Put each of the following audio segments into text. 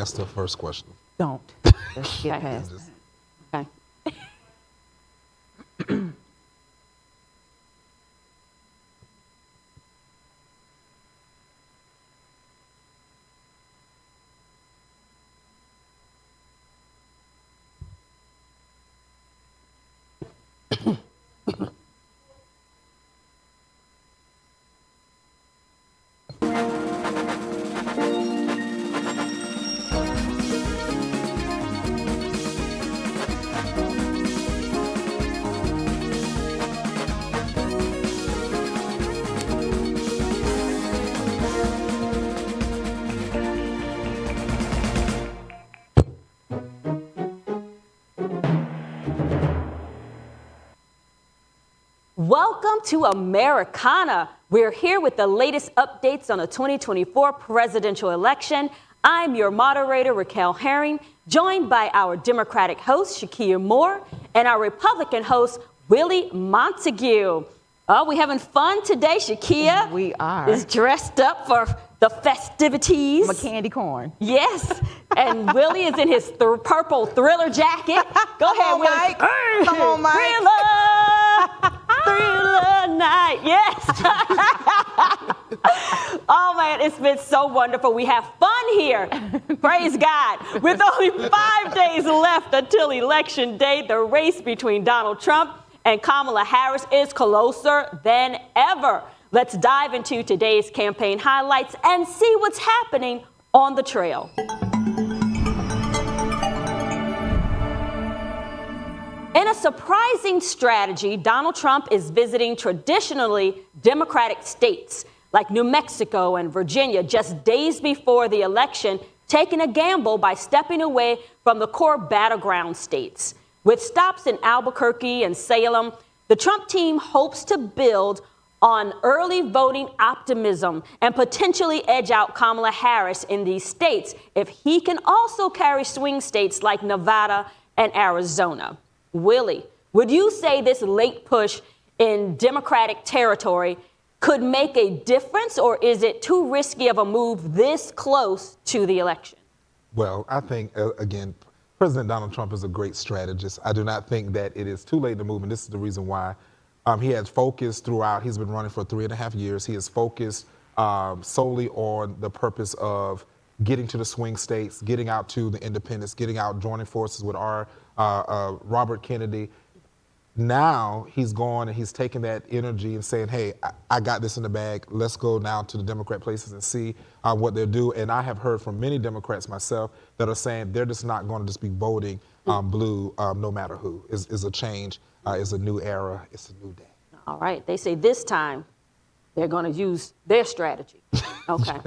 ask the first question? Don't. Let's get past that. Okay. Welcome to Americana. We're here with the latest updates on the 2024 presidential election. I'm your moderator, Raquel Herring, joined by our Democratic host, Shakia Moore, and our Republican host, Willie Montague. Oh, we having fun today. Shakia We are. is dressed up for the festivities. I'm a candy corn. Yes, and Willie is in his purple Thriller jacket. Go ahead, Willie. Mike. Come on, Mike. Thriller night, yes. Oh man, it's been so wonderful. We have fun here. Praise God. With only 5 days left until Election Day, the race between Donald Trump and Kamala Harris is closer than ever. Let's dive into today's campaign highlights and see what's happening on the trail. In a surprising strategy, Donald Trump is visiting traditionally Democratic states like New Mexico and Virginia just days before the election, taking a gamble by stepping away from the core battleground states. With stops in Albuquerque and Salem, the Trump team hopes to build on early voting optimism and potentially edge out Kamala Harris in these states if he can also carry swing states like Nevada and Arizona. Willie, would you say this late push in Democratic territory could make a difference, or is it too risky of a move this close to the election? Well, I think, again, President Donald Trump is a great strategist. I do not think that it is too late to move, and this is the reason why. He has focused throughout. He's been running for 3.5 years. He has focused solely on the purpose of getting to the swing states, getting out to the independents, getting out, joining forces with our Robert Kennedy. Now he's gone and he's taking that energy and saying, hey, I got this in the bag. Let's go now to the Democrat places and see what they'll do. And I have heard from many Democrats myself that are saying they're just not going to just be voting blue no matter who. It's a change. It's a new era. It's a new day. All right. They say this time they're going to use their strategy. Okay.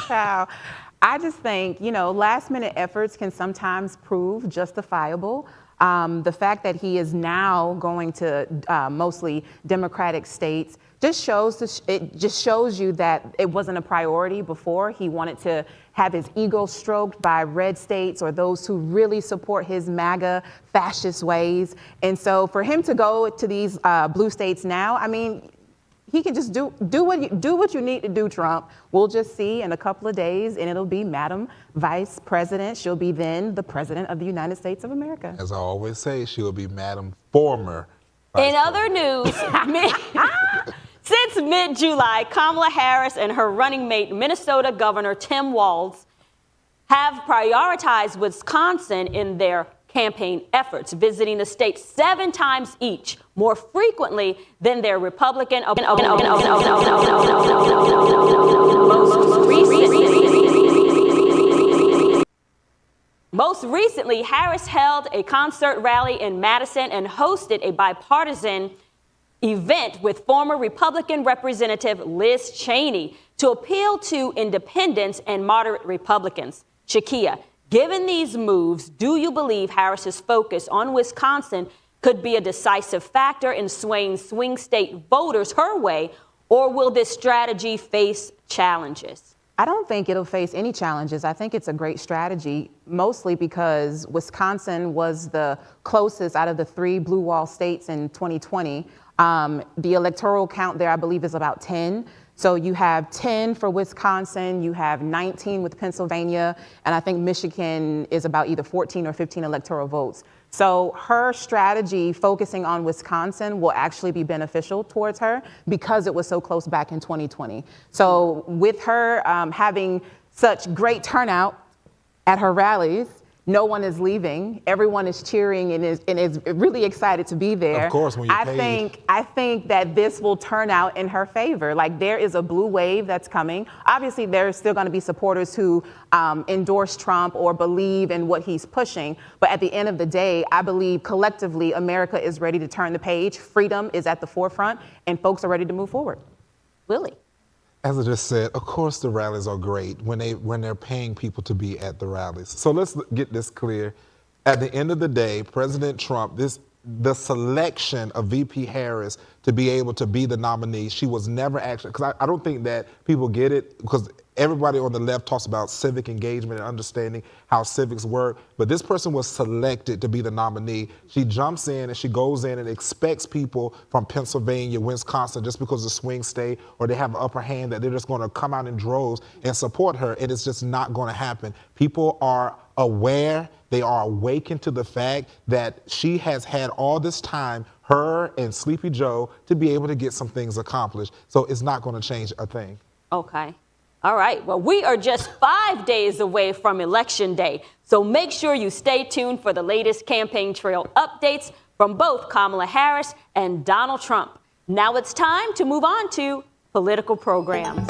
Child, I just think, last minute efforts can sometimes prove justifiable. The fact that he is now going to mostly Democratic states just shows you that it wasn't a priority before. He wanted to have his ego stroked by red states or those who really support his MAGA fascist ways. And so for him to go to these blue states now, I mean, he can just do what you need to do, Trump. We'll just see in a couple of days, and it'll be Madam Vice President. She'll be then the President of the United States of America. As I always say, she will be Madam Former Vice In other news, since mid-July, Kamala Harris and her running mate, Minnesota Governor Tim Walz, have prioritized Wisconsin in their campaign efforts, visiting the state 7 times each, more frequently than their Republican Most recently, Harris held a concert rally in Madison and hosted a bipartisan event with former Republican Representative Liz Cheney to appeal to independents and moderate Republicans. Shakia, given these moves, do you believe Harris's focus on Wisconsin could be a decisive factor in swaying swing state voters her way, or will this strategy face challenges? I don't think it'll face any challenges. I think it's a great strategy, mostly because Wisconsin was the closest out of the 3 blue wall states in 2020. The electoral count there, I believe, is about 10. So you have 10 for Wisconsin, you have 19 with Pennsylvania, and I think Michigan is about either 14 or 15 electoral votes. So her strategy focusing on Wisconsin will actually be beneficial towards her because it was so close back in 2020. So with her having such great turnout at her rallies, no one is leaving. Everyone is cheering and is really excited to be there. Of course, when you're paid. I think that this will turn out in her favor. Like, there is a blue wave that's coming. Obviously, there's still going to be supporters who endorse Trump or believe in what he's pushing. But at the end of the day, I believe collectively America is ready to turn the page. Freedom is at the forefront, and folks are ready to move forward. Willie. As I just said, of course the rallies are great when they're paying people to be at the rallies. So let's get this clear. At the end of the day, President Trump, the selection of VP Harris to be able to be the nominee, she was never actually, because I don't think that people get it, because everybody on the left talks about civic engagement and understanding how civics work, but this person was selected to be the nominee. She jumps in and she goes in and expects people from Pennsylvania, Wisconsin, just because the swing state or they have an upper hand, that they're just going to come out in droves and support her, and it's just not going to happen. People are aware, they are awakened to the fact that she has had all this time, her and Sleepy Joe, to be able to get some things accomplished. So it's not going to change a thing. Okay. All right. Well, we are just 5 days away from Election Day, so make sure you stay tuned for the latest campaign trail updates from both Kamala Harris and Donald Trump. Now it's time to move on to political programs.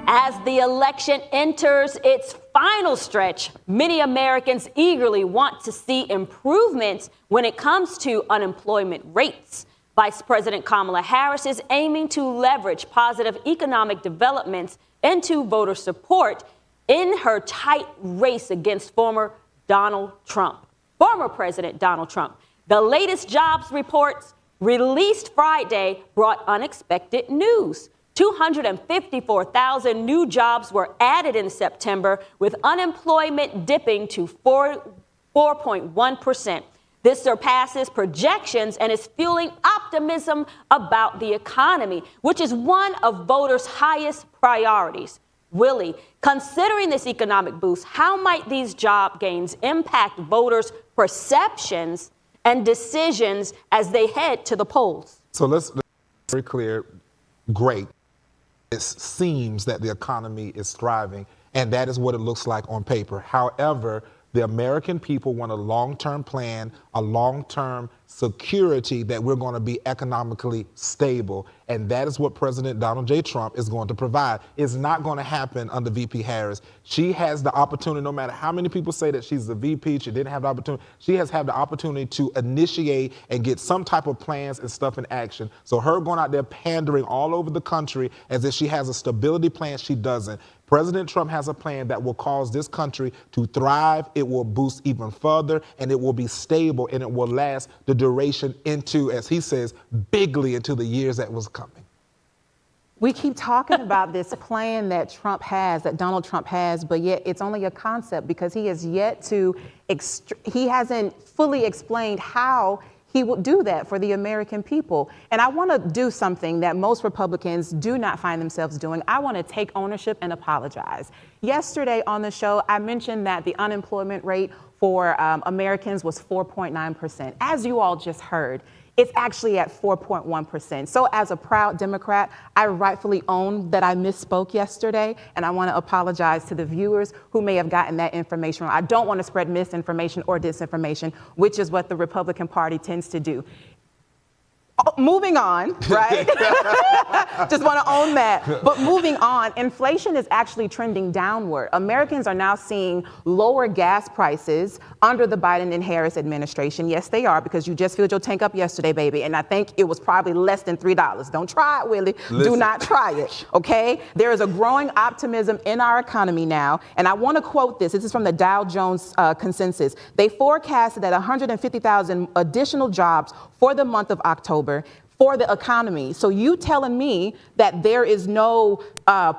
As the election enters its final stretch, many Americans eagerly want to see improvements when it comes to unemployment rates. Vice President Kamala Harris is aiming to leverage positive economic developments into voter support in her tight race against former President Donald Trump. The latest jobs reports released Friday brought unexpected news. 254,000 new jobs were added in September, with unemployment dipping to 4.1%. This surpasses projections and is fueling optimism about the economy, which is one of voters' highest priorities. Willie, considering this economic boost, how might these job gains impact voters' perceptions and decisions as they head to the polls? So let's be very clear. Great. It seems that the economy is thriving, and that is what it looks like on paper. However, the American people want a long-term plan, a long-term security that we're going to be economically stable. And that is what President Donald J. Trump is going to provide. It's not going to happen under VP Harris. She has the opportunity, no matter how many people say that she's the VP, she didn't have the opportunity, she has had the opportunity to initiate and get some type of plans and stuff in action. So her going out there pandering all over the country as if she has a stability plan, she doesn't. President Trump has a plan that will cause this country to thrive. It will boost even further, and it will be stable, and it will last the duration into, as he says, bigly into the years that was coming. We keep talking about this plan that Trump has, that Donald Trump has, but yet it's only a concept because he has yet to, he hasn't fully explained how he will do that for the American people. And I want to do something that most Republicans do not find themselves doing. I want to take ownership and apologize. Yesterday on the show, I mentioned that the unemployment rate for Americans was 4.9%. As you all just heard, it's actually at 4.1%. So as a proud Democrat, I rightfully own that I misspoke yesterday, and I want to apologize to the viewers who may have gotten that information wrong. I don't want to spread misinformation or disinformation, which is what the Republican Party tends to do. Moving on, right? Just want to own that. But moving on, inflation is actually trending downward. Americans are now seeing lower gas prices under the Biden and Harris administration. Yes, they are, because you just filled your tank up yesterday, baby. And I think it was probably less than $3. Don't try it, Willie. Listen. Do not try it, okay? There is a growing optimism in our economy now. And I want to quote this. This is from the Dow Jones Consensus. They forecasted that 150,000 additional jobs for the month of October for the economy. So you telling me that there is no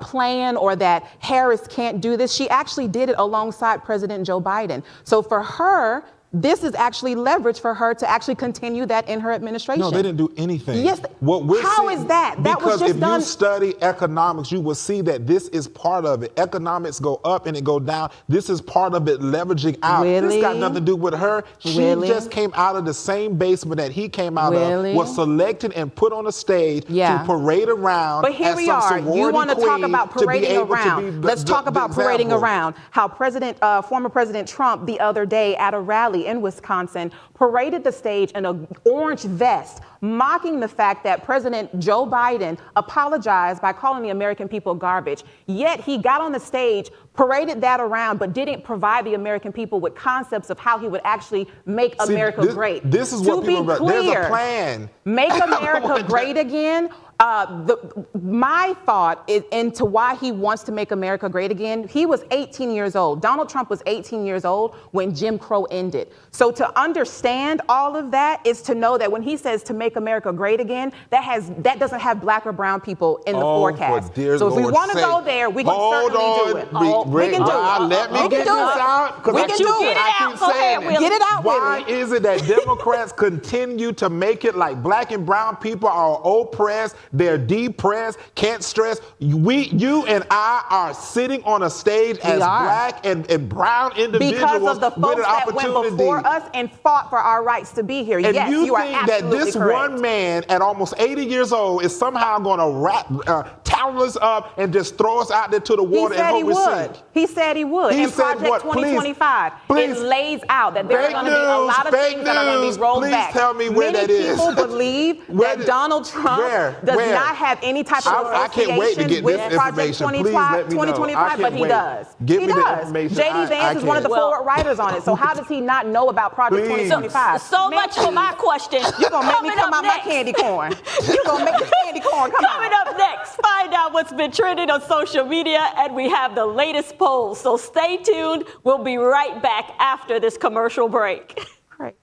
plan or that Harris can't do this? She actually did it alongside President Joe Biden. So for her this is actually leverage for her to actually continue that in her administration. No, they didn't do anything. Yes. How is that? That was because just if done. you study economics, you will see that this is part of it. Economics go up and it go down. This is part of it leveraging out. Really? This got nothing to do with her. She Really? just came out of the same basement that he came out Really? of, was selected and put on a stage Yeah. to parade around. But here as we some are. You sorority want to talk queen about to be parading able to around. be Let's talk about parading example. around. How former President Trump the other day at a rally in Wisconsin paraded the stage in an orange vest, mocking the fact that President Joe Biden apologized by calling the American people garbage. Yet he got on the stage, paraded that around, but didn't provide the American people with concepts of how he would actually make America great. This is To what be people clear, there's a plan. Make America great again. My thought is into why he wants to make America great again. He was 18 years old. Donald Trump was 18 years old when Jim Crow ended. So to understand all of that is to know that when he says to make America great again, that doesn't have black or brown people in the forecast. So if we want to go there, we can certainly do it. We can do it. Let me get this out. We can do it. Get it out. Why is it that Democrats continue to make it like black and brown people are oppressed? They're depressed, can't stress. You and I are sitting on a stage as black and brown individuals because of the folks with an that opportunity. went before us and fought for our rights to be here. And yes, you are think that absolutely this correct. one man at almost 80 years old is somehow going to towel us up and just throw us out there to the water and hope we sink? He said he would. He In said Project what? 2025, Please. it lays out that there are going to be a lot of things that are going to be rolled Please back. tell me where Many that is. people believe that Donald Trump does not have any type of I can't wait to association get with this Project information. Please let me know. 2025, but he does. Give he me the does. information. J.D. Vance is one of the forward writers on it. So how does he not know about Project Please. 2025? So much for my question. You're going to make me come out my candy corn. You're going to make the candy corn come out. Coming up next, find out what's been trending on social media, and we have the latest polls. So stay tuned. We'll be right back after this commercial break. Great.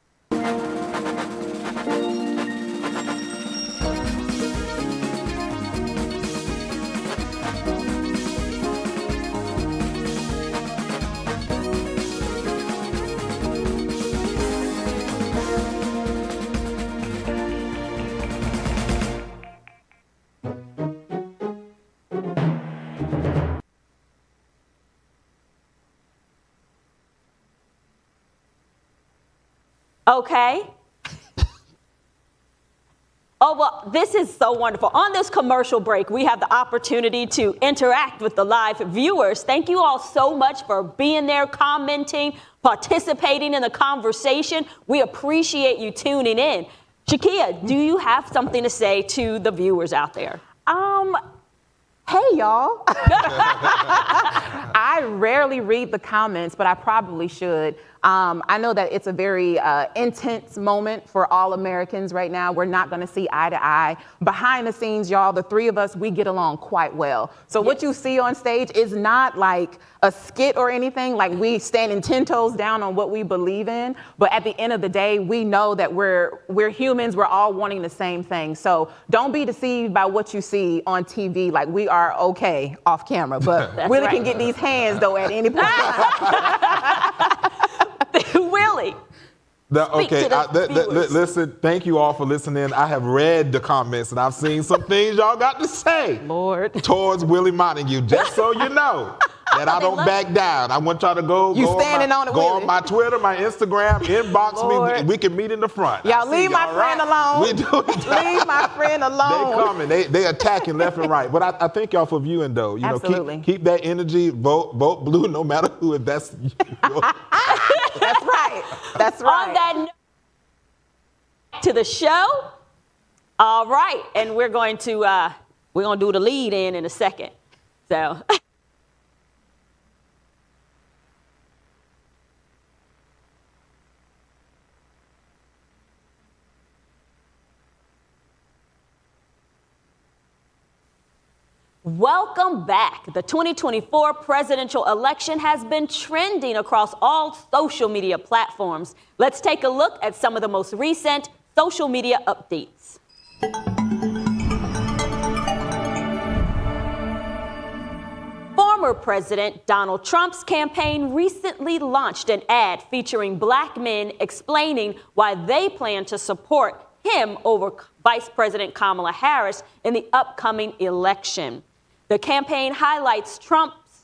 Okay. Oh, well, this is so wonderful. On this commercial break, we have the opportunity to interact with the live viewers. Thank you all so much for being there, commenting, participating in the conversation. We appreciate you tuning in. Shakia, do you have something to say to the viewers out there? Hey, y'all. I rarely read the comments, but I probably should. I know that it's a very intense moment for all Americans right now. We're not going to see eye to eye. Behind the scenes, y'all, the three of us, we get along quite well. So what you see on stage is not like a skit or anything, like we standing 10 toes down on what we believe in. But at the end of the day, we know that we're humans. We're all wanting the same thing. So don't be deceived by what you see on TV. Like we are okay off camera, but Willie can get these hands though at any point. Willie. Listen, thank you all for listening. I have read the comments and I've seen some things y'all got to say towards Willie Montague, just so you know that I don't back down. I want y'all to go on my Twitter, my Instagram, inbox me. We can meet in the front. Y'all leave my friend alone. We do leave my friend alone. They coming. They attacking left and right. But I thank y'all for viewing, though. You Absolutely. know, keep that energy. Vote blue, no matter who. If that's you. That's right. That's right. On that note, to the show. All right, and we're going to do the lead in a second. So. Welcome back. The 2024 presidential election has been trending across all social media platforms. Let's take a look at some of the most recent social media updates. Former former President Donald Trump's campaign recently launched an ad featuring black men explaining why they plan to support him over Vice President Kamala Harris in the upcoming election. The campaign highlights Trump's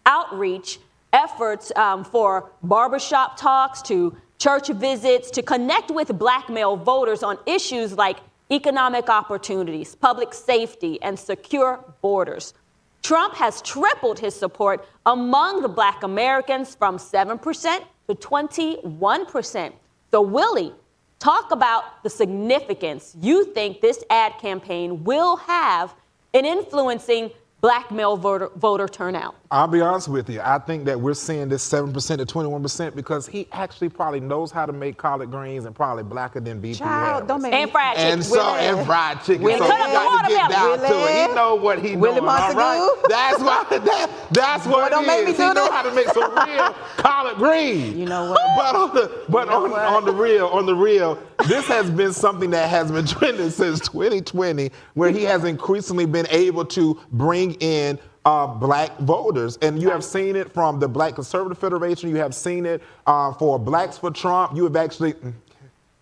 outreach efforts for barbershop talks to church visits to connect with black male voters on issues like economic opportunities, public safety, and secure borders. Trump has tripled his support among the black Americans from 7% to 21%. So, Willie, talk about the significance you think this ad campaign will have in influencing black male voter turnout. I'll be honest with you. I think that we're seeing this 7% to 21% because he actually probably knows how to make collard greens and probably blacker than BP Child, don't make And me. fried chicken. and so and fried chicken. Willie. So Cut you up the got to get down watermelon. to it. He know what he Willie doing, all right? Montague. That's why. That's what don't it make me is. do He know this. how to make some real collard greens. You know what? But on the real, this has been something that has been trending since 2020, where he has increasingly been able to bring in black voters. And you have seen it from the Black Conservative Federation. You have seen it for Blacks for Trump.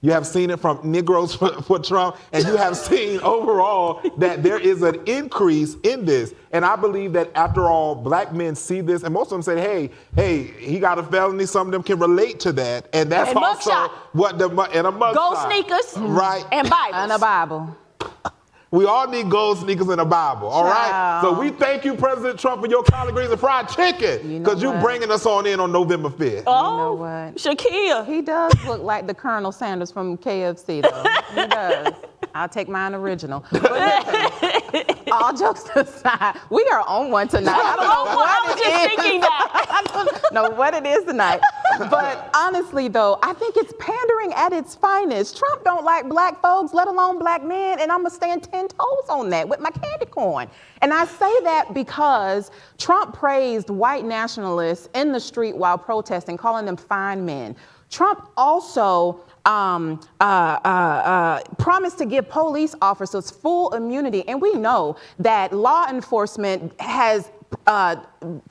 You have seen it from Negroes for Trump. And you have seen overall that there is an increase in this. And I believe that after all, black men see this, and most of them say, hey, he got a felony. Some of them can relate to that. And that's And also mugshot. and a mugshot. Gold sneakers. Right. And Bibles. And a Bible. We all need gold sneakers and a Bible, all right? Child. So we thank you, President Trump, for your collard greens and fried chicken, You know because you're what? bringing us on in on November 5th. Oh, what? Shakia. He does look like the Colonel Sanders from KFC, though. He does. I'll take mine original. But listen, all jokes aside, we are on one tonight. I don't know what I was it just is. thinking that. I don't know what it is tonight. But honestly, though, I think it's pandering at its finest. Trump don't like black folks, let alone black men, and I'm going to stand 10 toes on that with my candy corn. And I say that because Trump praised white nationalists in the street while protesting, calling them fine men. Trump also promised to give police officers full immunity. And we know that law enforcement has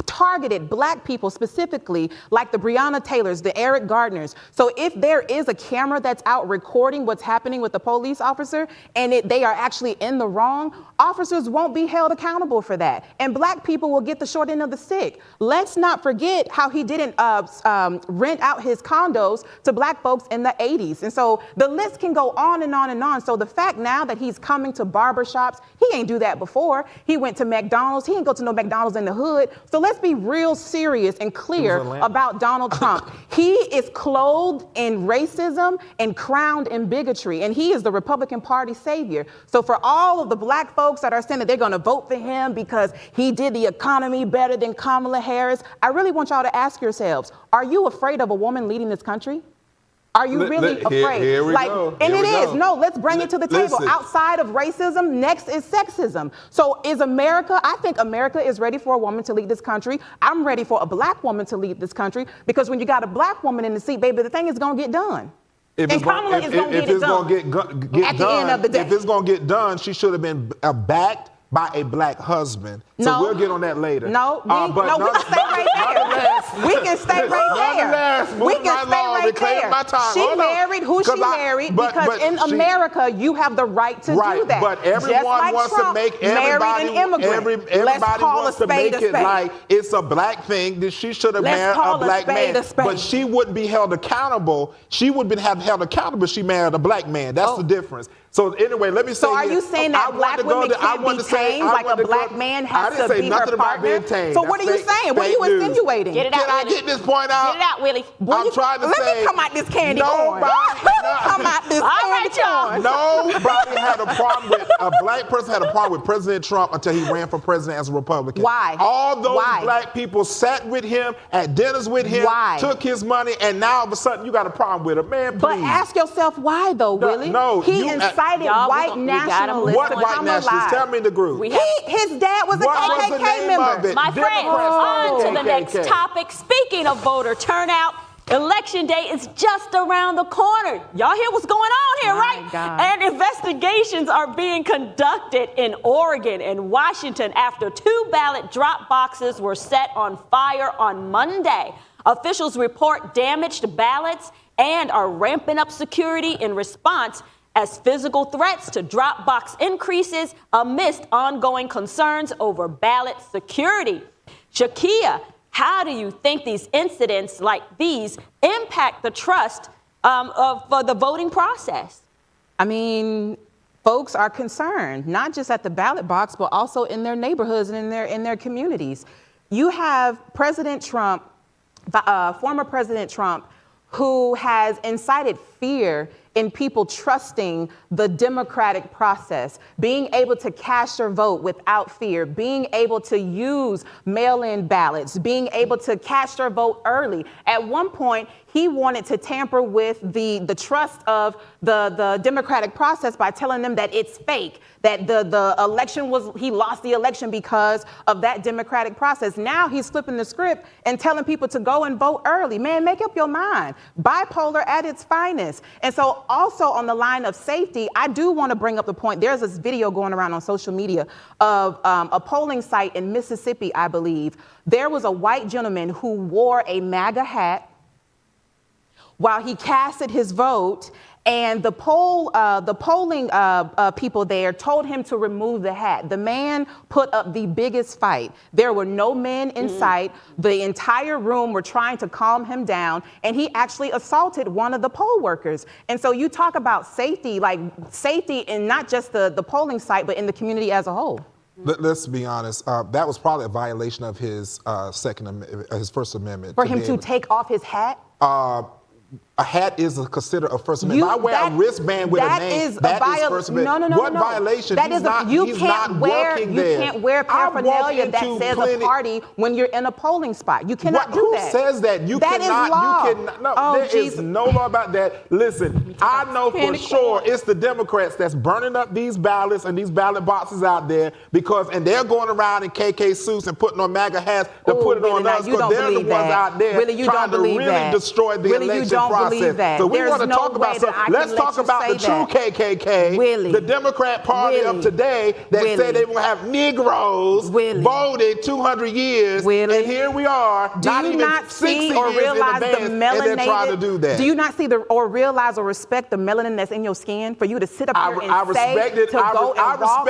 targeted black people specifically, like the Breonna Taylors, the Eric Gardners. So if there is a camera that's out recording what's happening with the police officer and they are actually in the wrong, officers won't be held accountable for that. And black people will get the short end of the stick. Let's not forget how he didn't rent out his condos to black folks in the 80s. And so the list can go on and on and on. So the fact now that he's coming to barbershops, he ain't do that before. He went to McDonald's. He ain't go to no McDonald's in the hood. So let's be real serious and clear about Donald Trump. He is clothed in racism and crowned in bigotry, and he is the Republican Party savior. So for all of the black folks that are saying that they're going to vote for him because he did the economy better than Kamala Harris, I really want y'all to ask yourselves, are you afraid of a woman leading this country? Are you really afraid? Here we go. And Here it we is. go. No, let's bring it to the table. Listen. Outside of racism, next is sexism. So is America, I think America is ready for a woman to lead this country. I'm ready for a black woman to lead this country because when you got a black woman in the seat, baby, the thing is going to get done. If And Kamala is going to get it done. At the end of the day. If it's going to get done, she should have been backed by a black husband. So No. we'll get on that later. No, we can stay right there. We can stay right there. We can stay right there. She married who she married because in America, you have the right to do that. But everyone Just like wants Trump to make married an immigrant. Let's everybody call wants a to make spade a it spade. like it's a black thing that she should have Let's married call a a black spade man. a spade. But she wouldn't be held accountable. She wouldn't have held accountable if she married a black man. That's the difference. So anyway, let me say. So are you saying that black women can't be tamed like a black man has to be her partner? So what are you saying? What are you insinuating? Get it out, Can I Willie. get this point out? Get it out, Willie. I'm trying to say. Let me come out this candy corn. Come out this All right, candy corn. Nobody had a problem with, a black person had a problem with President Trump until he ran for president as a Republican. Why? All those Why? black people sat with him, at dinners with him, Why? took his money, and now all of a sudden you got a problem with him. Man, please. But ask yourself why, though, No, Willie. no, He you- incited Y'all, white we gotta nationalists move What to white come nationalists? alive. Tell me the group. We have- His dad was a What was the KKK name member. of it? My friends, Democrats on to started the next KKK. topic. Speaking of voter turnout, Election day is just around the corner. Y'all hear what's going on here, My right? God. And investigations are being conducted in Oregon and Washington after 2 ballot drop boxes were set on fire on Monday. Officials report damaged ballots and are ramping up security in response as physical threats to drop box increases amidst ongoing concerns over ballot security. Shakia, how do you think these incidents like these impact the trust for the voting process? I mean, folks are concerned, not just at the ballot box, but also in their neighborhoods and in their communities. You have President Trump, former President Trump, who has incited fear in people trusting the democratic process, being able to cast their vote without fear, being able to use mail-in ballots, being able to cast their vote early. At one point, he wanted to tamper with the trust of the democratic process by telling them that it's fake, that the election he lost the election because of that democratic process. Now he's flipping the script and telling people to go and vote early. Man, make up your mind. Bipolar at its finest. And so also on the line of safety, I do want to bring up the point. There's this video going around on social media of a polling site in Mississippi, I believe. There was a white gentleman who wore a MAGA hat while he casted his vote, and the polling people there told him to remove the hat. The man put up the biggest fight. There were no men in sight. The entire room were trying to calm him down, and he actually assaulted one of the poll workers. And so you talk about safety, like safety in not just the polling site, but in the community as a whole. Let's be honest. That was probably a violation of his his First Amendment. For him to take off his hat? A hat is considered a First Amendment. If I wear a wristband with a name, that is First Amendment. No. What violation? That he's not working there. You can't wear paraphernalia that says a party when you're in a polling spot. You cannot do that. Who says that? You that cannot. Is law. You cannot. No, there is no law about that. Listen, I know for sure it's the Democrats that's burning up these ballots and these ballot boxes out there and they're going around in KK suits and putting on MAGA hats to put it on us because they're the ones out there trying to really destroy the election process. So we want to talk about something. Let's talk about the true KKK, the Democrat Party of today that say they will have Negroes voted 200 years, and here we are, not even 60 years in advance, and they're trying to do that. Do you not see or realize or respect the melanin that's in your skin for you to sit up here and say to go and walk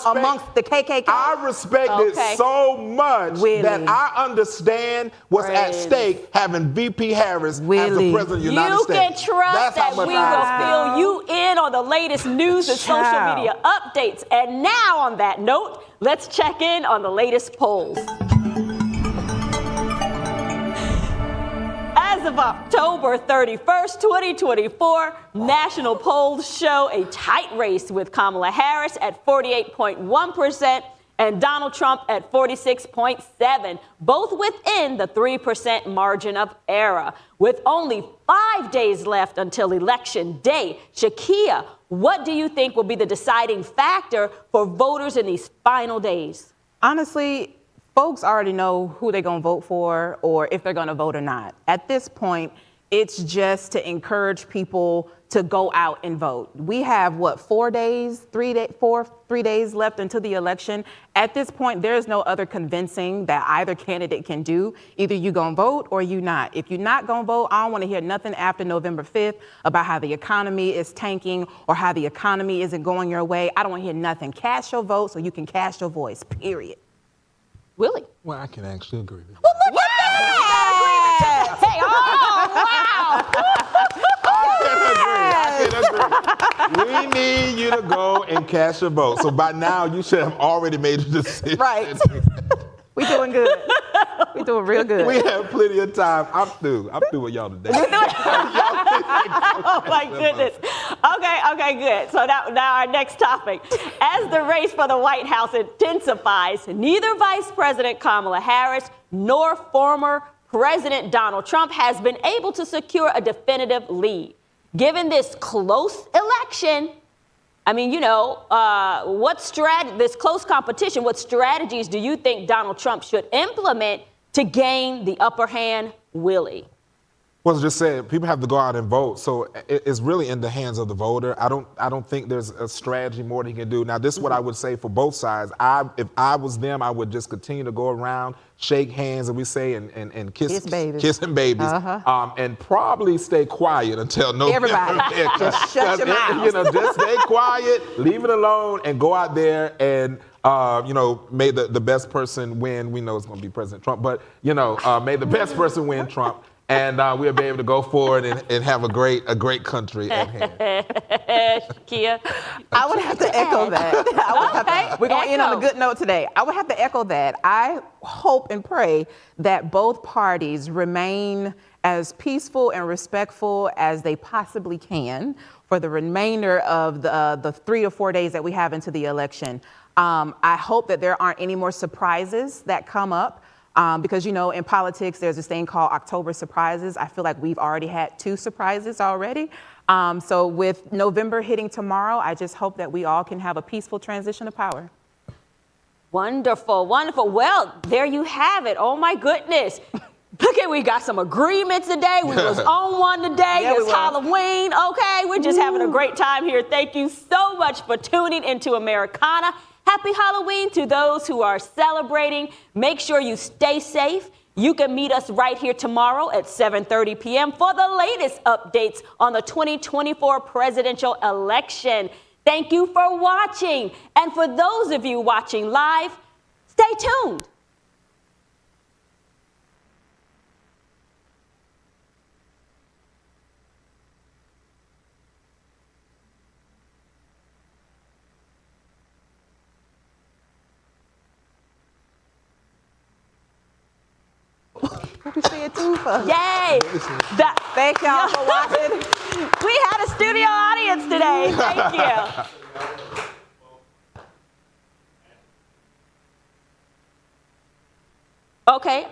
amongst the KKK? I respect it so much that I understand what's at stake having VP Harris as the president of the United States. You can trust that we will fill you in on the latest news and social media updates. And now, on that note, let's check in on the latest polls. As of October 31st, 2024, national polls show a tight race with Kamala Harris at 48.1% and Donald Trump at 46.7%, both within the 3% margin of error. With only 5 days left until Election Day, Shakia, what do you think will be the deciding factor for voters in these final days? Honestly, folks already know who they're going to vote for or if they're going to vote or not. At this point, it's just to encourage people to go out and vote. We have, 3 days left until the election. At this point, there's no other convincing that either candidate can do. Either you gonna vote or you not. If you're not gonna vote, I don't wanna hear nothing after November 5th about how the economy is tanking or how the economy isn't going your way. I don't wanna hear nothing. Cast your vote so you can cast your voice, period. Willie? Well, I can actually agree with you. Well, look at that! Hey, wow! I can agree. We need you to go and cast your vote. So by now, you should have already made a decision. Right. We doing good. We doing real good. We have plenty of time. I'm through with y'all today. Oh my goodness. Okay, good. So now our next topic. As the race for the White House intensifies, neither Vice President Kamala Harris nor former President Donald Trump has been able to secure a definitive lead. Given this close election, I mean, this close competition, what strategies do you think Donald Trump should implement to gain the upper hand, Willie? Well, as just said, people have to go out and vote, so it's really in the hands of the voter. I don't think there's a strategy more that he can do. Now, this is what I would say for both sides. If I was them, I would just continue to go around, shake hands, and we say, and kiss babies. kissing babies, and probably stay quiet until November. Everybody, just shut your mouth. You know, just stay quiet, leave it alone, and go out there and. You know, may the best person win. We know it's going to be President Trump, but you know, may the best person win, Trump, and we'll be able to go forward and have a great country at hand. Kia? I would have to echo that. We're going to end on a good note today. I would have to echo that. I hope and pray that both parties remain as peaceful and respectful as they possibly can for the remainder of the 3 to 4 days that we have into the election. I hope that there aren't any more surprises that come up because, you know, in politics, there's this thing called October surprises. I feel like we've already had 2 surprises already. So with November hitting tomorrow, I just hope that we all can have a peaceful transition of power. Wonderful, wonderful. Well, there you have it. Oh, my goodness. Look at, we got some agreements today. We was on one today. Yeah, It's Halloween. Okay, we're just having a great time here. Thank you so much for tuning into Americana. Happy Halloween to those who are celebrating. Make sure you stay safe. You can meet us right here tomorrow at 7:30 p.m. for the latest updates on the 2024 presidential election. Thank you for watching. And for those of you watching live, stay tuned. What we say it too for? Yay! Thank y'all for watching. We had a studio audience today. Thank you. Okay.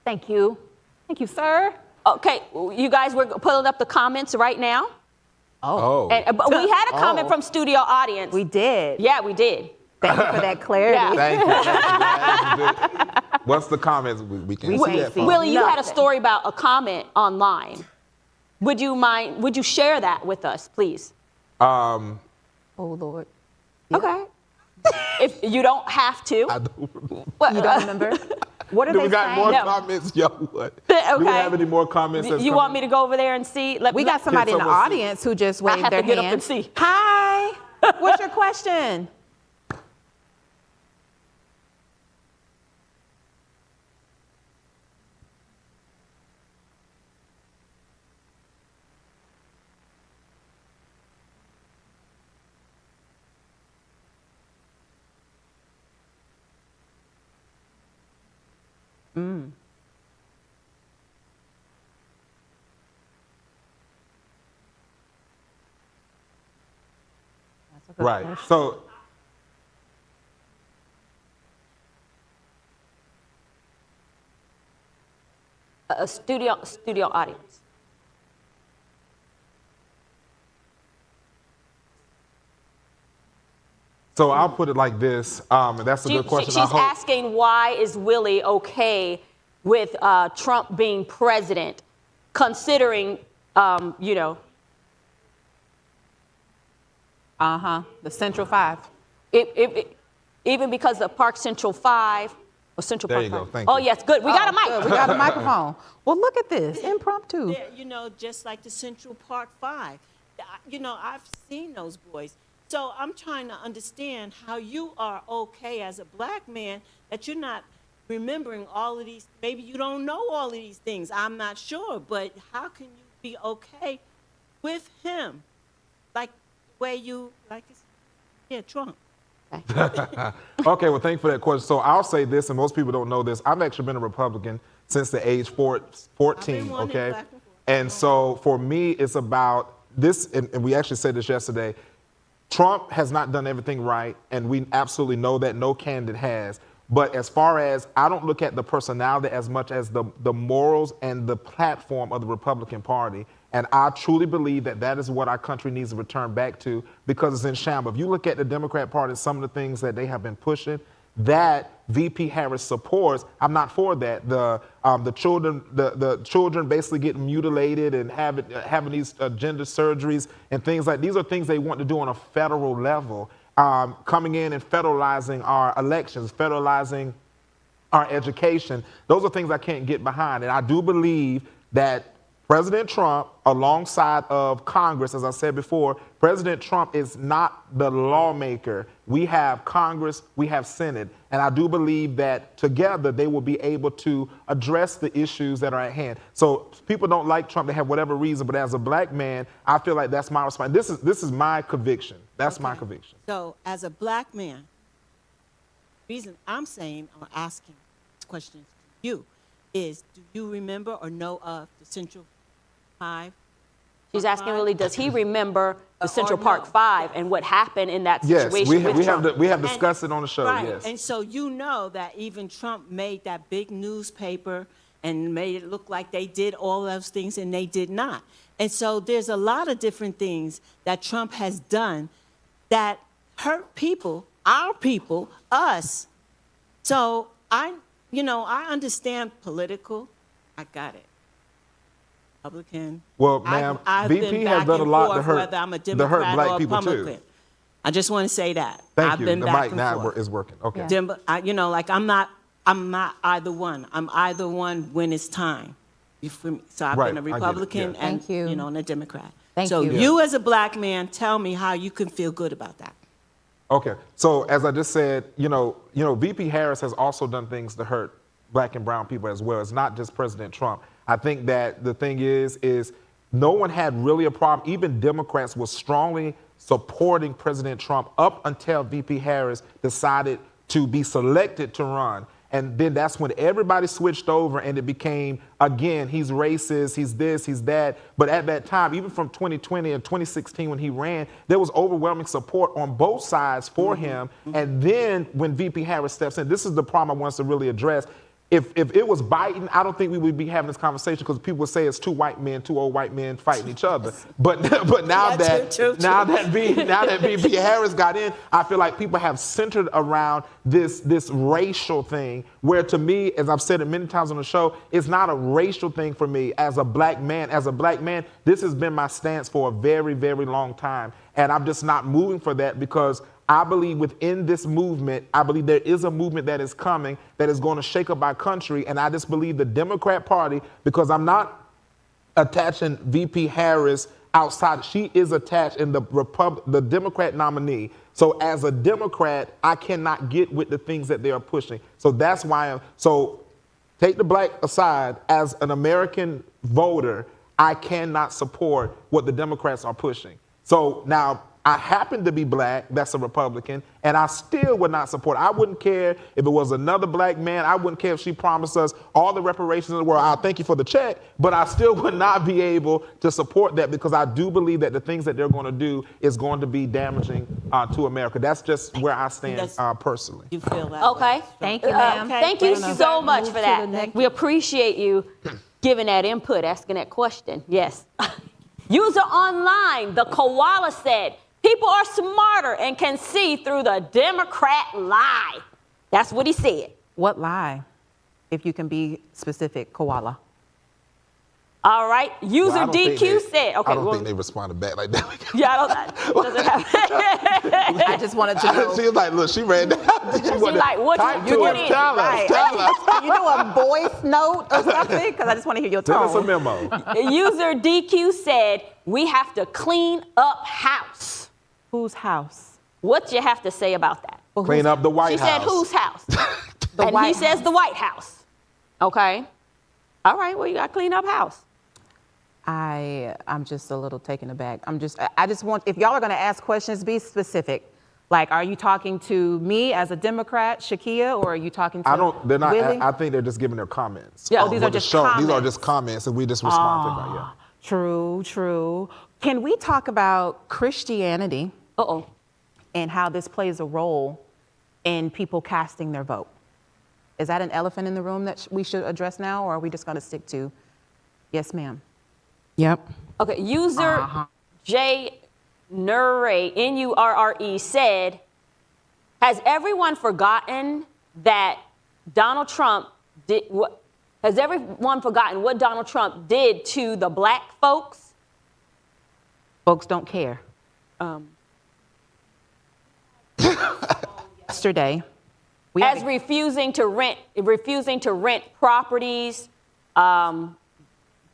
Thank you. Thank you, sir. Okay. You guys, we're pulling up the comments right now. Oh. But we had a comment from studio audience. We did. Yeah, we did. Thank you for that clarity. Yeah. Thank you. What's the comments? We can see can't that. see. From. Willie, you had a Nothing. story about a comment online. Would you share that with us, please? Oh, Lord. Okay. If you don't have to. I don't remember. You don't remember? What are Do they we got saying? more No. comments? Yo, what? Okay. Do we have any more comments? You want me to go over there and see? We got somebody in the someone see? audience who just I waved have their to get hand. up and see. Hi. What's your question? Right. So, A studio audience. I'll put it like this, and that's a good question. She's I hope. asking, why is Willie okay with Trump being president, considering, you know, The Central Five. even because of Park Central 5 or Central There Park you go. 5. Thank Oh, you. yes, good. We got a mic. Good. We got a microphone. Well, look at this. Impromptu. Yeah, you know, just like the Central Park 5. You know, I've seen those boys. So I'm trying to understand how you are okay as a black man that you're not remembering all of these. Maybe you don't know all of these things. I'm not sure. But how can you be okay with him? Like the way you, like, Trump. Okay, well, thank you for that question. So I'll say this, and most people don't know this. I've actually been a Republican since the age 14, one okay? in black and white. And so for me, it's about this, and we actually said this yesterday, Trump has not done everything right, and we absolutely know that. No candidate has. But as far as, I don't look at the personality as much as the morals and the platform of the Republican Party. And I truly believe that that is what our country needs to return back to, because it's in shambles. If you look at the Democrat Party, some of the things that they have been pushing, that VP Harris supports. I'm not for that. The children basically getting mutilated and having these gender surgeries and things like these are things they want to do on a federal level. Coming in and federalizing our elections, federalizing our education. Those are things I can't get behind. And I do believe that President Trump, alongside of Congress, as I said before, President Trump is not the lawmaker. We have Congress, we have Senate, and I do believe that together they will be able to address the issues that are at hand. So people don't like Trump, they have whatever reason, but as a black man, I feel like that's my response. This is my conviction. That's my conviction. So as a black man, the reason I'm saying or asking this question to you is, do you remember or know of the Central 5? She's asking really, does he remember the Central or Park no? 5 and what happened in that Yes, situation with Trump? we have discussed it on the show, Right. yes. And so you know that even Trump made that big newspaper and made it look like they did all those things, and they did not. And so there's a lot of different things that Trump has done that hurt people, our people, us. So I understand political. I got it. Republican. Well, ma'am, I've VP been has back done a and lot to forth hurt, whether I'm a to hurt Democrat black or a people Republican. too. I just want to say that. Thank I've you. been The back mic and now forth. is working. Okay. Like I'm not either one. I'm either one when it's time. You feel me? So I've Right, been a I get it, Republican yeah. and Thank you. and a Democrat. Thank so you. you as a black man, tell me how you can feel good about that. Okay. So as I just said, VP Harris has also done things to hurt black and brown people as well. It's not just President Trump. I think that the thing is no one had really a problem. Even Democrats were strongly supporting President Trump up until VP Harris decided to be selected to run. And then that's when everybody switched over and it became, again, he's racist, he's this, he's that. But at that time, even from 2020 and 2016 when he ran, there was overwhelming support on both sides for him. And then when VP Harris steps in, this is the problem I want us to really address. If it was Biden, I don't think we would be having this conversation because people would say it's two old white men fighting each other. But now that VP Harris got in, I feel like people have centered around this racial thing. Where to me, as I've said it many times on the show, it's not a racial thing for me as a black man. As a black man, this has been my stance for a very, very long time, and I'm just not moving for that because I believe within this movement, I believe there is a movement that is coming that is going to shake up our country. And I just believe the Democrat Party, because I'm not attaching VP Harris outside. She is attached in the Democrat nominee. So as a Democrat, I cannot get with the things that they are pushing. So that's why so take the black aside. As an American voter, I cannot support what the Democrats are pushing. So now, I happen to be black, that's a Republican, and I still would not support. I wouldn't care if it was another black man. I wouldn't care if she promised us all the reparations in the world. I'll thank you for the check, but I still would not be able to support that because I do believe that the things that they're going to do is going to be damaging to America. That's just where I stand personally. You feel that Okay. way? Thank you, ma'am. Okay. Thank you Thank you. so much Move for to the that. next- We appreciate you giving that input, asking that question. Yes. User online, the koala said, people are smarter and can see through the Democrat lie. That's what he said. What lie? If you can be specific, koala. All right. User Well, I don't think DQ they- said, okay. I don't well, think they responded back like that. yeah, I don't, doesn't happen. I just wanted to know. She was like, look, she ran down. She wanted like, what type you- to what us, is it? tell us, Right. tell us. You know, a voice note or something? Because I just want to hear your Send us a tone. memo. User DQ said, we have to clean up house. Whose house? What you have to say about that? Well, Clean whose- up the White She House. said, whose house? And he White says the White House. Okay. All right, well, you got to clean up house. I'm just a little taken aback. I just want, if y'all are going to ask questions, be specific. Like, are you talking to me as a Democrat, Shakia, or are you talking to They're not, Willie? I think they're just giving their comments. Yeah, on these what are the just show- These are comments. just comments, and we just respond to them. Yeah. True. Can we talk about Christianity Uh-oh. and how this plays a role in people casting their vote? Is that an elephant in the room that we should address now, or are we just going to stick to, yes, ma'am? Yep. Okay, user J Nurre, Nurre, said, Has everyone forgotten that Donald Trump did what? Has everyone forgotten what Donald Trump did to the black folks? Folks don't care. Yesterday, refusing to rent properties.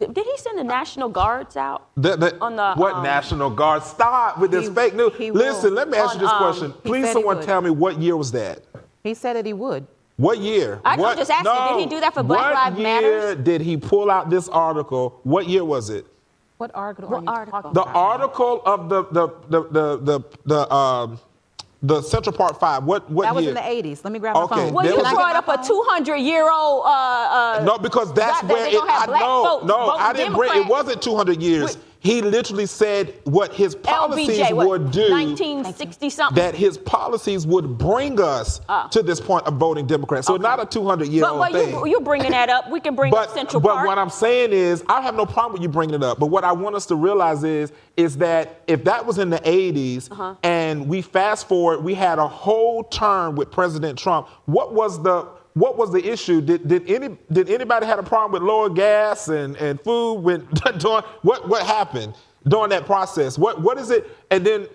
Did he send the National Guards out? What National Guard? Stop with this fake news. Listen, let me ask you this question. Please, someone tell me, what year was that? He said that he would. What year? I'm just asking, did he do that for Black Lives Matter? What year did he pull out this article? What year was it? What article are you talking about? The article of the Central Park 5. What year? That was in the 80s. Let me grab my phone. Well, you brought up a 200-year-old. No, because that's where it. I didn't bring. It wasn't 200 years. He literally said what his policies would do. 1960 something. That his policies would bring us to this point of voting Democrat. So not a 200-year-old thing. But you're bringing that up. We can bring up Central Park. But what I'm saying is, I have no problem with you bringing it up. But what I want us to realize is that if that was in the 80s and we fast forward, we had a whole term with President Trump. What was the issue? Did anybody have a problem with lower gas and food when what happened during that process? What is it? And then,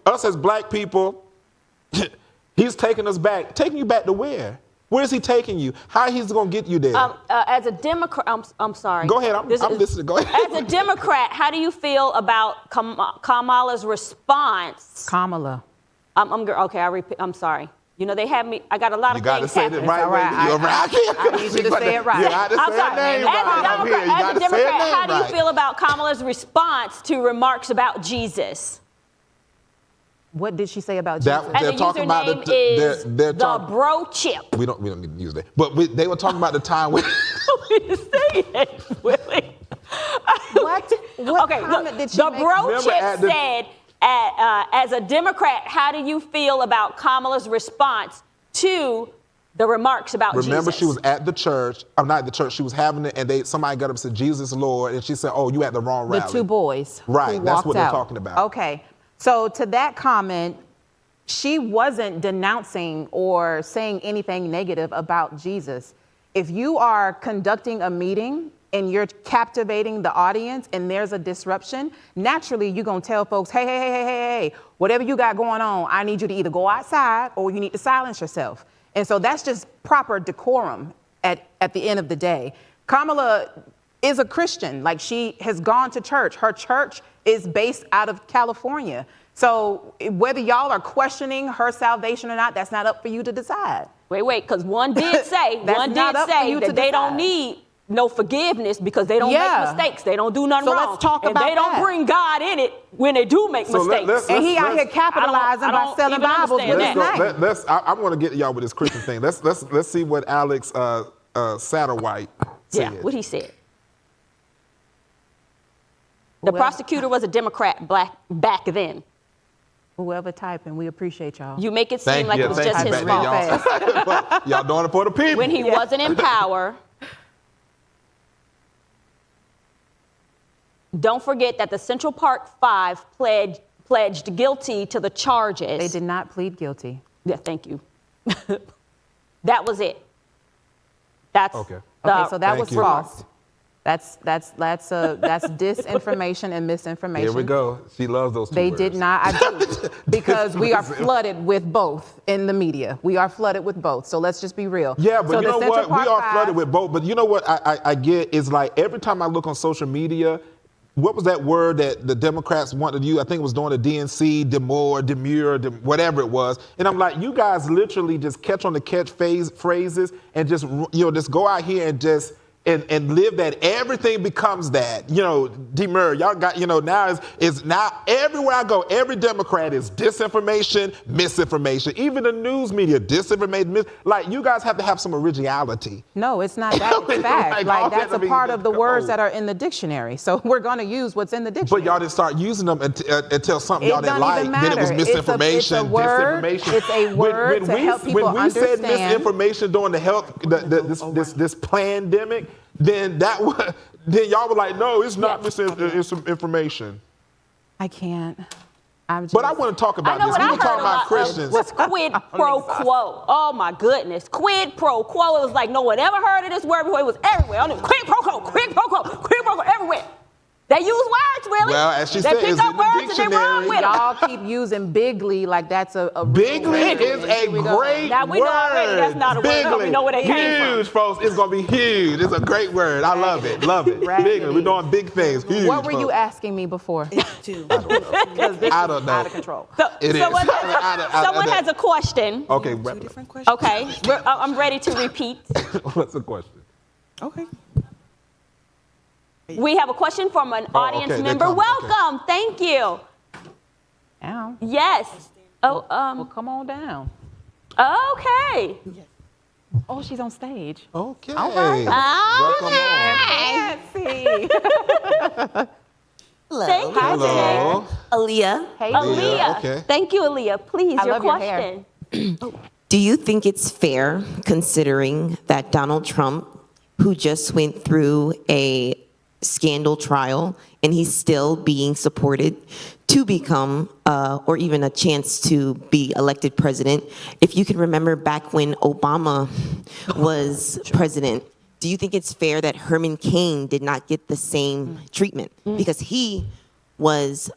us as black people, he's taking us back. Taking you back to where? Where is he taking you? How he's going to get you there? As a Democrat, I'm sorry. Go ahead. I'm listening. Go ahead. As a Democrat, how do you feel about Kamala's response? Kamala. I'm sorry. They have me. I got a lot of things happening. You got to say it right. I need you to say it right. You got to say her name right. As a Democrat, how do you feel about Kamala's response to remarks about Jesus? What did she say about Jesus? And the username is the bro chip. We don't need to use that. But they were talking about the time when. Say it, Willie. What comment did she make? The bro chip said, as a Democrat, how do you feel about Kamala's response to the remarks about Jesus? Remember, she was at the church. I'm not at the church. She was having it, and somebody got up and said, "Jesus Lord," and she said, "Oh, you at the wrong rally." The two boys. Right. That's what they're talking about. Okay. So to that comment, she wasn't denouncing or saying anything negative about Jesus. If you are conducting a meeting and you're captivating the audience and there's a disruption, naturally you're going to tell folks, hey, whatever you got going on, I need you to either go outside or you need to silence yourself. And so that's just proper decorum at the end of the day. Kamala is a Christian. Like, she has gone to church. Her church is based out of California. So whether y'all are questioning her salvation or not, that's not up for you to decide. Wait, because one did say that they don't need no forgiveness because they don't make mistakes. They don't do nothing wrong. Let's talk about that. And they don't bring God in it when they do make mistakes. And he out here capitalizing by selling Bibles with his name. I want to get y'all with this Christian thing. Let's see what Alex Satterwhite said. Yeah, what he said. The prosecutor was a Democrat back then. Whoever typing, we appreciate y'all. You make it seem like it was just his fault. Y'all doing it for the people. When he wasn't in power. Don't forget that the Central Park 5 pledged guilty to the charges. They did not plead guilty. Yeah, thank you. That was it. That's okay. So that was false. That's disinformation and misinformation. Here we go. She loves those two They words. did not. I do. Because we are flooded with both in the media. We are flooded with both. So let's just be real. Yeah, but so you know what? We are flooded with both. But you know what I get is, like, every time I look on social media, what was that word that the Democrats wanted to use? I think it was during the DNC, demure, whatever it was. And I'm like, you guys literally just catch on the phrases and just go out here and just and live that. Everything becomes that, demur. Y'all got, now is now everywhere I go, every Democrat is disinformation, misinformation. Even the news media, disinformation. Like, you guys have to have some originality. No, it's not that. It's fact. Like, that's a part of the words that are in the dictionary. So we're going to use what's in the dictionary. But y'all didn't start using them until something y'all didn't like. Then it was misinformation, it's a word, disinformation. It's a word to help people understand. When we said misinformation during the health, this pandemic, then y'all were like, no, it's not misinformation. I can't. But I want to talk about I know this. what We I were heard talking about about Christians. was quid pro quo. Oh my goodness, quid pro quo. It was like no one ever heard of this word before. It was everywhere. I knew quid pro quo, quid pro quo, quid pro quo, everywhere. They use words, really. Well, as she they said, pick it's up in the words and they run dictionary. with them. Y'all keep using bigly like that's a real Bigly word. is a Here we go. great Now, we know already that's not a word, but we know where they came from. Huge, folks. It's going to be huge. It's a great word. I love it. Love it. Raggedy. Bigly. We're doing big things. Huge, What were you folks. asking me before? Too. Because this I is don't know. out of control. So, It is. someone, I someone don't- has a question. Okay, Two wrap it up. different questions. Okay, I'm ready to repeat. What's the question? Okay. We have a question from an audience okay, they member. come, okay. Welcome. Thank you. Ow. Yes. Oh, Well, come on down. okay. Oh, she's on stage. Okay. right. Welcome Fancy. Hello. Thank you. on. Hello. Aaliyah, Hey, Aaliyah. okay. Thank you, Aaliyah. Please, I your love your hair. question. do you think it's fair, considering that Donald Trump, who just went through a scandal trial and he's still being supported to become, or even a chance to be elected president? If you can remember back when Obama was president, do you think it's fair that Herman Cain did not get the same treatment? Because he was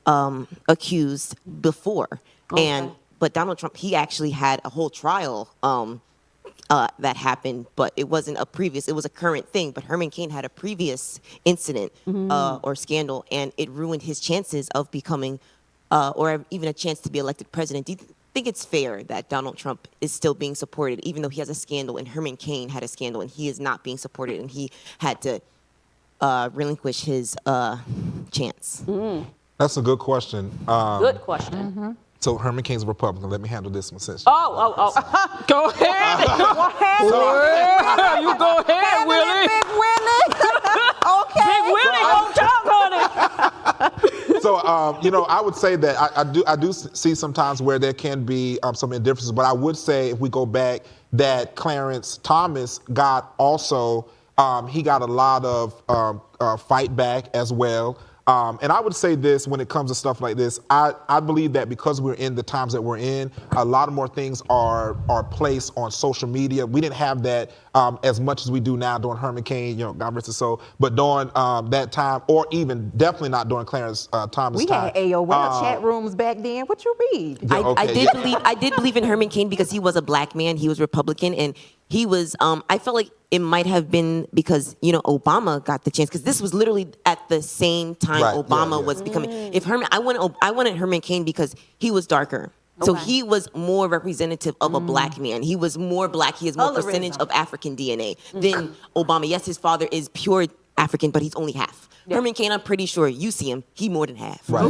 accused before. But Donald Trump, he actually had a whole trial that happened, but it wasn't it was a current thing. But Herman Cain had a previous incident or scandal, and it ruined his chances of becoming, or even a chance to be elected president. Do you think it's fair that Donald Trump is still being supported, even though he has a scandal, and Herman Cain had a scandal, and he is not being supported, and he had to relinquish his chance? That's a good question. Good question. So Herman Cain's a Republican. Let me handle this one since. Oh. Go ahead. You go ahead, Willie. Big Willie. Okay. Big Willie, don't talk on it. So, I would say that I do see sometimes where there can be some indifferences, but I would say if we go back that Clarence Thomas got also, he got a lot of fight back as well. And I would say this when it comes to stuff like this, I believe that because we're in the times that we're in, a lot of more things are placed on social media. We didn't have that as much as we do now during Herman Cain, God rest his soul, but during that time, or even definitely not during Clarence Thomas' We time. had AOL chat rooms back then. What you read? Yeah, okay, I did believe in Herman Cain because he was a black man. He was Republican, and he was. I felt like it might have been because Obama got the chance, because this was literally at the same time Right, Obama yeah. was becoming. If Herman, I wanted Herman Cain because he was darker. So he was more representative of a black man. He was more black. He has more percentage of African DNA than Obama. Yes, his father is pure African, but he's only half. Herman Cain, I'm pretty sure you see him, he more than half. Right.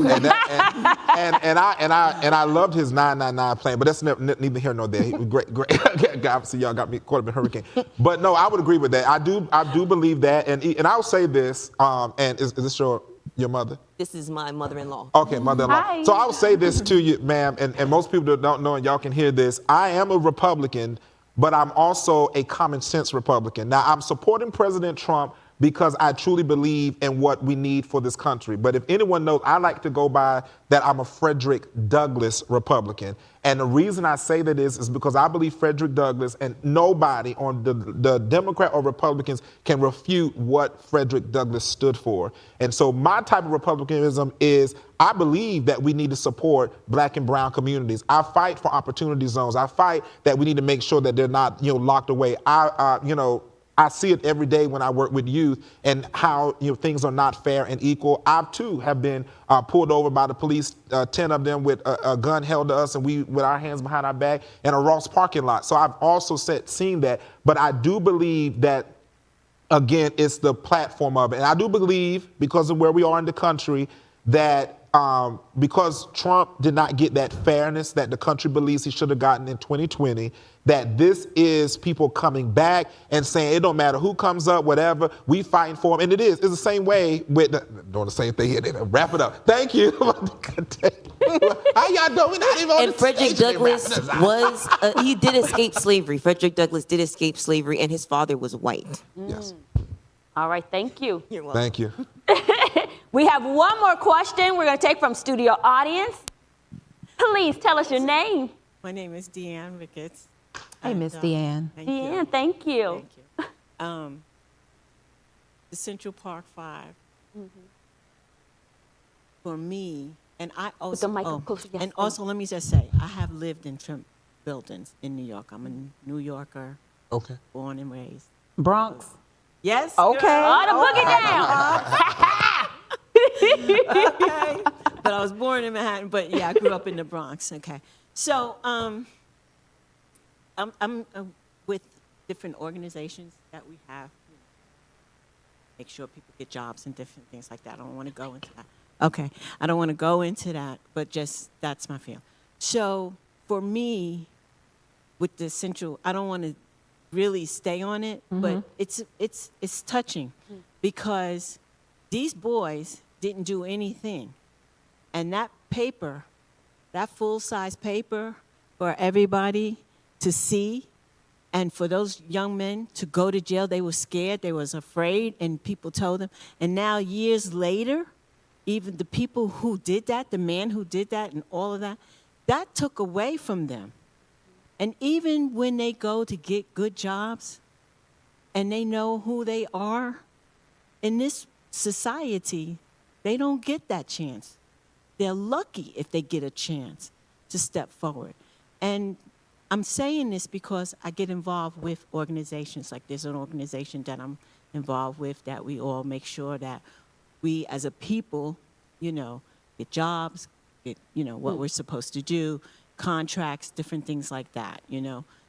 And I loved his 999 plan, but that's neither here nor there. He was great. Obviously, y'all got me caught up in Hurricane. But no, I would agree with that. I do believe that, and I'll say this. And is this your mother? This is my mother-in-law. Okay, mother-in-law. Hi. So I will say this to you, ma'am, and most people that don't know, and y'all can hear this. I am a Republican, but I'm also a common sense Republican. Now, I'm supporting President Trump because I truly believe in what we need for this country. But if anyone knows, I like to go by that I'm a Frederick Douglass Republican. And the reason I say that is because I believe Frederick Douglass, and nobody on the Democrat or Republicans can refute what Frederick Douglass stood for. And so my type of Republicanism is I believe that we need to support black and brown communities. I fight for opportunity zones. I fight that we need to make sure that they're not, locked away. I see it every day when I work with youth and how things are not fair and equal. I too have been pulled over by the police, 10 of them with a gun held to us, and we with our hands behind our back in a Ross parking lot. So I've also seen that, but I do believe that, again, it's the platform of it. And I do believe, because of where we are in the country, that because Trump did not get that fairness that the country believes he should have gotten in 2020, that this is people coming back and saying it don't matter who comes up, whatever, we fighting for him. And it is. It's the same way with doing the same thing here. They wrap it up. Thank you. How y'all doing? We're not even on And the Frederick stage. They Douglass wrapping us up. he did escape slavery. Frederick Douglass did escape slavery, and his father was white. Yes. All right, thank you. You're welcome. Thank you. We have one more question we're going to take from studio audience. Please tell us your name. My name is Deanne Ricketts. Hey, Miss Deanne. Thank Deanne, you. thank you. Thank you. The Central Park 5, for me, and I also, the mic up closer, yes, and please. also let me just say, I have lived in Trump buildings in New York. I'm a New Yorker, Okay. born and raised. Bronx. Yes. Okay. girl. Oh, the boogie down. Okay. But I was born in Manhattan, but yeah, I grew up in the Bronx. Okay. So I'm with different organizations that we have, make sure people get jobs and different things like that. I don't want to go into that. Okay. I don't want to go into that, but just that's my feel. So for me, with the central, I don't want to really stay on it, but it's touching because these boys didn't do anything. And that paper, that full-size paper for everybody to see, and for those young men to go to jail, they were scared, they was afraid, and people told them. And now years later, even the people who did that, the man who did that and all of that, that took away from them. And even when they go to get good jobs and they know who they are, in this society, they don't get that chance. They're lucky if they get a chance to step forward. And I'm saying this because I get involved with organizations. Like there's an organization that I'm involved with that we all make sure that we as a people, get jobs, get, what we're supposed to do, contracts, different things like that,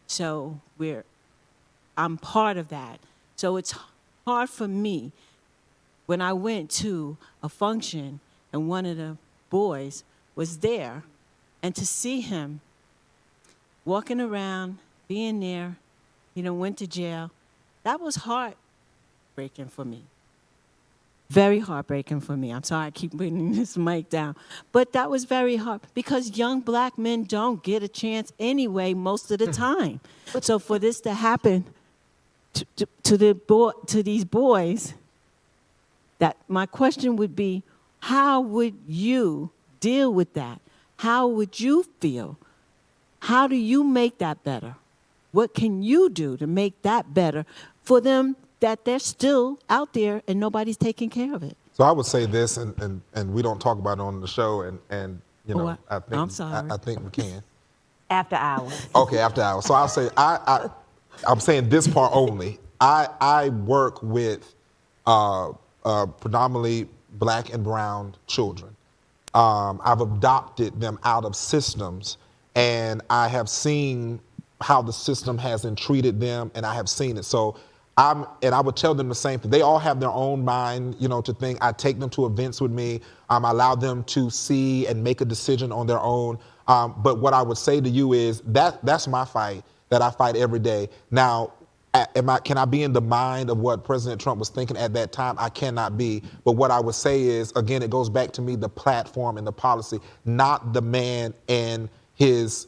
So I'm part of that. So it's hard for me when I went to a function and one of the boys was there, and to see him walking around, being there, went to jail, that was heartbreaking for me. Very heartbreaking for me. I'm sorry I keep putting this mic down. But that was very hard because young black men don't get a chance anyway most of the time. So for this to happen to these boys, that my question would be, how would you deal with that? How would you feel? How do you make that better? What can you do to make that better for them that they're still out there and nobody's taking care of it? So I would say this, and we don't talk about it on the show, and I think I'm sorry. I think we can. After hours. Okay, after hours. So I'll say I'm saying this part only. I work with predominantly black and brown children. I've adopted them out of systems, and I have seen how the system has entreated them, and I have seen it. So I would tell them the same thing. They all have their own mind, to think. I take them to events with me. I allow them to see and make a decision on their own. But what I would say to you is that's my fight that I fight every day. Now, can I be in the mind of what President Trump was thinking at that time? I cannot be. But what I would say is, again, it goes back to me, the platform and the policy, not the man and his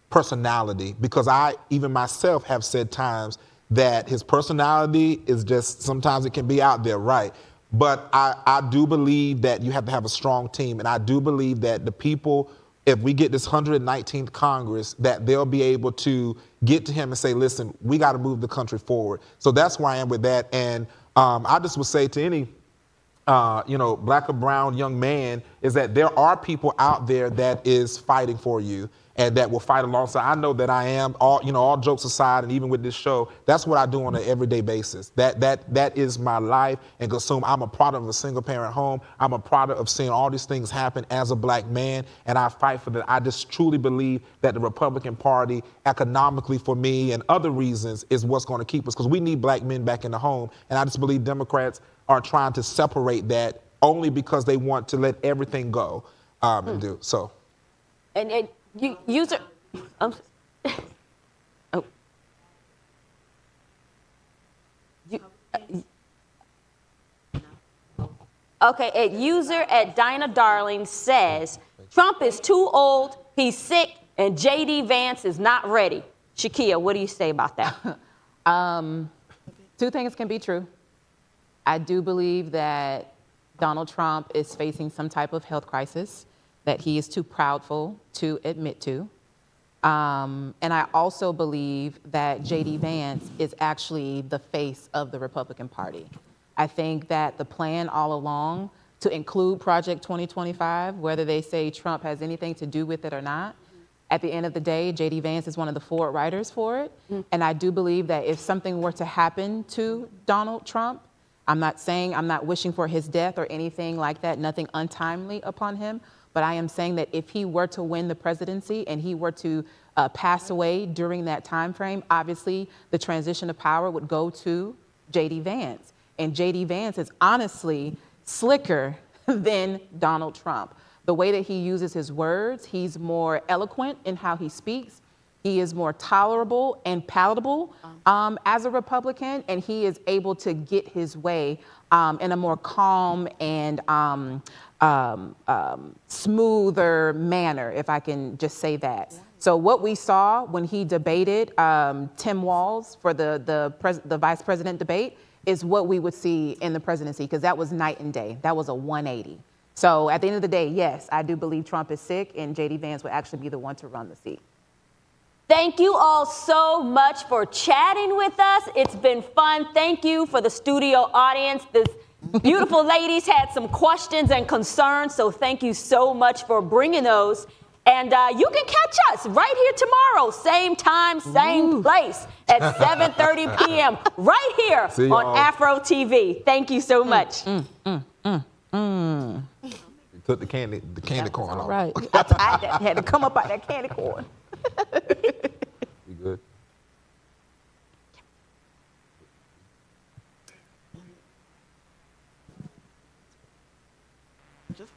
personality. Because I, even myself, have said times that his personality is just, sometimes it can be out there, right? But I do believe that you have to have a strong team. And I do believe that the people, if we get this 119th Congress, that they'll be able to get to him and say, listen, we got to move the country forward. So that's where I am with that. And I just would say to any, black or brown young man, is that there are people out there that is fighting for you and that will fight alongside. I know that I am, all jokes aside, and even with this show, that's what I do on an everyday basis. That is my life and consume. I'm a product of a single parent home. I'm a product of seeing all these things happen as a black man, and I fight for that. I just truly believe that the Republican Party, economically for me and other reasons, is what's going to keep us, because we need black men back in the home. And I just believe Democrats are trying to separate that only because they want to let everything go and do so. And user, oh. Okay, a user at Dinah Darling says, Trump is too old, he's sick, and J.D. Vance is not ready. Shakia, what do you say about that? Two things can be true. I do believe that Donald Trump is facing some type of health crisis that he is too proudful to admit to. And I also believe that J.D. Vance is actually the face of the Republican Party. I think that the plan all along to include Project 2025, whether they say Trump has anything to do with it or not, at the end of the day, J.D. Vance is one of the forward writers for it. And I do believe that if something were to happen to Donald Trump, I'm not wishing for his death or anything like that, nothing untimely upon him, but I am saying that if he were to win the presidency and he were to pass away during that time frame, obviously the transition of power would go to J.D. Vance. And J.D. Vance is honestly slicker than Donald Trump. The way that he uses his words, he's more eloquent in how he speaks. He is more tolerable and palatable as a Republican, and he is able to get his way in a more calm and smoother manner, if I can just say that. So what we saw when he debated Tim Walz for the vice president debate is what we would see in the presidency, because that was night and day. That was a 180. So at the end of the day, yes, I do believe Trump is sick, and J.D. Vance would actually be the one to run the seat. Thank you all so much for chatting with us. It's been fun. Thank you for the studio audience. This beautiful ladies had some questions and concerns, so thank you so much for bringing those. And you can catch us right here tomorrow, same time, same place, at 7:30 p.m. right here on Afro TV. Thank you so much. You took the candy corn off. Right. I had to come up out that candy corn. You good? Just